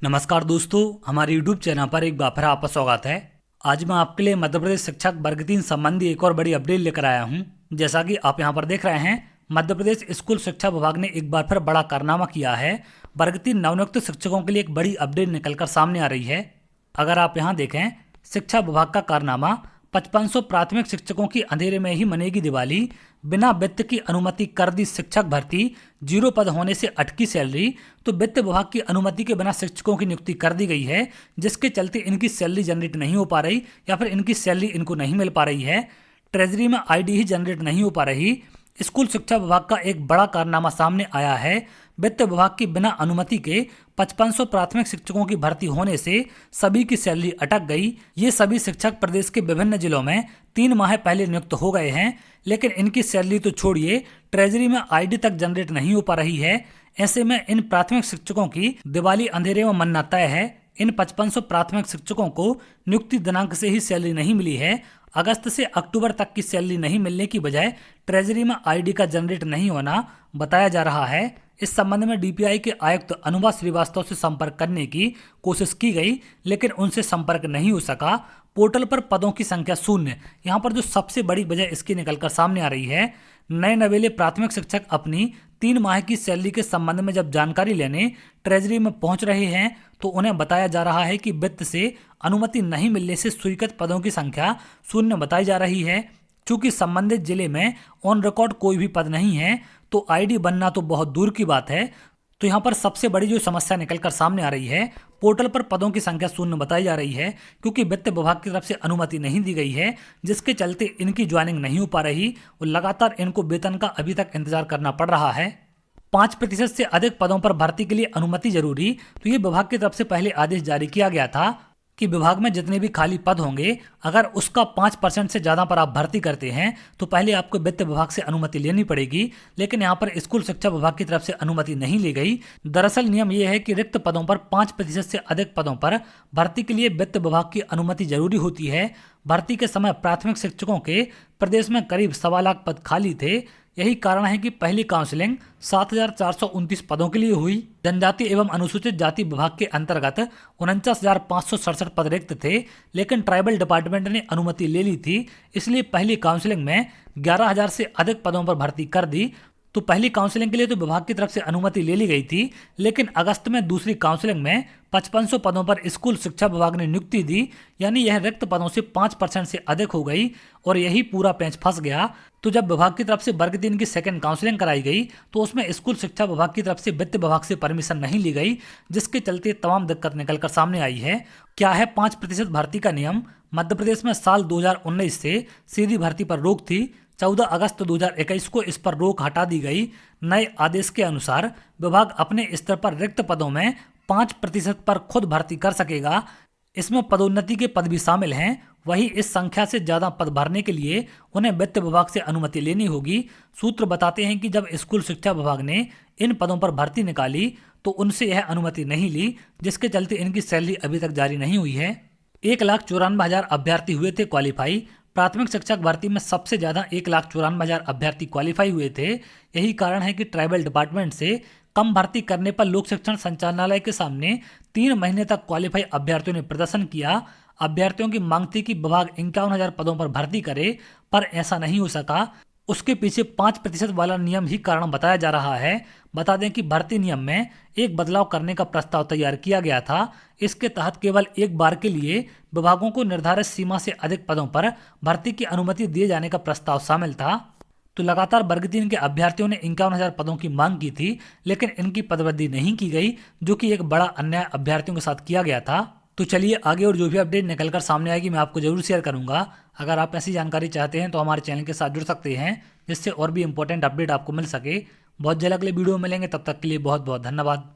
नमस्कार दोस्तों, हमारे YouTube चैनल पर एक बार फिर आपका स्वागत है। आज मैं आपके लिए मध्य प्रदेश शिक्षक वर्ग 3 संबंधी एक और बड़ी अपडेट लेकर आया हूं। जैसा कि आप यहां पर देख रहे हैं, मध्य प्रदेश स्कूल शिक्षा विभाग ने एक बार फिर बड़ा कारनामा किया है। वर्ग 3 नवनियुक्त शिक्षकों के लिए एक बड़ी अपडेट निकलकर सामने आ रही है। अगर आप यहाँ देखें, शिक्षा विभाग का कारनामा 5500 प्राथमिक शिक्षकों की अंधेरे में ही मनेगी दिवाली, बिना वित्त की अनुमति कर दी शिक्षक भर्ती, 0 पद होने से अटकी सैलरी। तो वित्त विभाग की अनुमति के बिना शिक्षकों की नियुक्ति कर दी गई है, जिसके चलते इनकी सैलरी जनरेट नहीं हो पा रही या फिर इनकी सैलरी इनको नहीं मिल पा रही है। ट्रेजरी में आईडी ही जनरेट नहीं हो पा रही। स्कूल शिक्षा विभाग का एक बड़ा कारनामा सामने आया है। वित्त विभाग की बिना अनुमति के 5500 प्राथमिक शिक्षकों की भर्ती होने से सभी की सैलरी अटक गई। ये सभी शिक्षक प्रदेश के विभिन्न जिलों में 3 माह पहले नियुक्त हो गए हैं, लेकिन इनकी सैलरी तो छोड़िए, ट्रेजरी में आईडी तक जनरेट नहीं हो पा रही है। ऐसे में इन प्राथमिक शिक्षकों की दिवाली अंधेरे में मरना तय है। इन 5500 प्राथमिक शिक्षकों को नियुक्ति दिनांक से ही सैलरी नहीं मिली है। अगस्त से अक्टूबर तक की सैलरी नहीं मिलने की बजाय ट्रेजरी में आईडी का जनरेट नहीं होना बताया जा रहा है। इस संबंध में डीपीआई के आयुक्त अनुभा श्रीवास्तव से संपर्क करने की कोशिश की गई, लेकिन उनसे संपर्क नहीं हो सका। पोर्टल पर पदों की संख्या 0। यहाँ पर जो सबसे बड़ी वजह इसकी निकलकर सामने आ रही है, नए नवेले प्राथमिक शिक्षक अपनी 3 माह की सैलरी के संबंध में जब जानकारी लेने ट्रेजरी में पहुंच रहे हैं, तो उन्हें बताया जा रहा है कि वित्त से अनुमति नहीं मिलने से स्वीकृत पदों की संख्या 0 बताई जा रही है। चूंकि संबंधित जिले में ऑन रिकॉर्ड कोई भी पद नहीं है, तो आईडी बनना तो बहुत दूर की बात है। तो यहाँ पर सबसे बड़ी जो समस्या निकलकर सामने आ रही है, पोर्टल पर पदों की संख्या 0 बताई जा रही है, क्योंकि वित्त विभाग की तरफ से अनुमति नहीं दी गई है, जिसके चलते इनकी ज्वाइनिंग नहीं हो पा रही और लगातार इनको वेतन का अभी तक इंतजार करना पड़ रहा है। 5% से अधिक पदों पर भर्ती के लिए अनुमति जरूरी। तो ये विभाग की तरफ से पहले आदेश जारी किया गया था कि विभाग में जितने भी खाली पद होंगे, अगर उसका 5% से ज़्यादा पर आप भर्ती करते हैं तो पहले आपको वित्त विभाग से अनुमति लेनी पड़ेगी। लेकिन यहाँ पर स्कूल शिक्षा विभाग की तरफ से अनुमति नहीं ली गई। दरअसल नियम ये है कि रिक्त पदों पर 5% से अधिक पदों पर भर्ती के लिए वित्त विभाग की अनुमति जरूरी होती है। भर्ती के समय प्राथमिक शिक्षकों के प्रदेश में करीब 1.25 लाख पद खाली थे। यही कारण है कि पहली काउंसलिंग 7,429 पदों के लिए हुई। जनजाति एवं अनुसूचित जाति विभाग के अंतर्गत 49,567 पद रिक्त थे, लेकिन ट्राइबल डिपार्टमेंट ने अनुमति ले ली थी, इसलिए पहली काउंसलिंग में 11,000 से अधिक पदों पर भर्ती कर दी। तो पहली काउंसलिंग के लिए तो विभाग की तरफ से अनुमति ले ली गई थी, लेकिन अगस्त में दूसरी काउंसलिंग में 5500 पदों पर स्कूल शिक्षा विभाग ने नियुक्ति दी, यानी यह रिक्त पदों से 5% से अधिक हो गई और यही पूरा पेंच फंस गया। तो जब विभाग की तरफ से वर्ग 3 की सेकंड काउंसलिंग कराई गई, तो उसमें स्कूल शिक्षा विभाग की तरफ से वित्त विभाग से परमिशन नहीं ली गई, जिसके चलते तमाम दिक्कत निकलकर सामने आई है। क्या है 5% भर्ती का नियम? मध्य प्रदेश में साल 2019 से सीधी भर्ती पर रोक थी। 14 अगस्त 2021 को इस पर रोक हटा दी गई। नए आदेश के अनुसार विभाग अपने स्तर पर रिक्त पदों में 5% पर खुद भर्ती कर सकेगा। इसमें पदोन्नति के पद भी शामिल हैं। वही इस संख्या से ज़्यादा पद भरने के लिए उन्हें वित्त विभाग से अनुमति लेनी होगी। सूत्र बताते हैं कि जब स्कूल शिक्षा विभाग ने इन पदों पर भर्ती निकाली, तो उनसे यह अनुमति नहीं ली, जिसके चलते इनकी सैलरी अभी तक जारी नहीं हुई है। 1,94,000 अभ्यर्थी हुए थे क्वालिफाई। प्राथमिक शिक्षक भर्ती में सबसे ज़्यादा 1,94,000 अभ्यर्थी क्वालिफाई हुए थे। यही कारण है कि ट्राइबल डिपार्टमेंट से कम भर्ती करने पर लोक शिक्षण संचालनालय के सामने 3 महीने तक क्वालिफाई अभ्यर्थियों ने प्रदर्शन किया। अभ्यर्थियों की मांग थी कि विभाग 51,000 पदों पर भर्ती करे, पर ऐसा नहीं हो सका। उसके पीछे 5% वाला नियम ही कारण बताया जा रहा है। बता दें कि भर्ती नियम में एक बदलाव करने का प्रस्ताव तैयार किया गया था। इसके तहत केवल एक बार के लिए विभागों को निर्धारित सीमा से अधिक पदों पर भर्ती की अनुमति दिए जाने का प्रस्ताव शामिल था। तो लगातार वर्ग 3 के अभ्यर्थियों ने 51,000 पदों की मांग की थी, लेकिन इनकी पदवृद्धि नहीं की गई, जो कि एक बड़ा अन्याय अभ्यर्थियों के साथ किया गया था। तो चलिए आगे और जो भी अपडेट निकलकर सामने आएगी मैं आपको जरूर शेयर करूंगा। अगर आप ऐसी जानकारी चाहते हैं तो हमारे चैनल के साथ जुड़ सकते हैं, जिससे और भी इंपॉर्टेंट अपडेट आपको मिल सके। बहुत जल्द अगले वीडियो में मिलेंगे, तब तक के लिए बहुत बहुत धन्यवाद।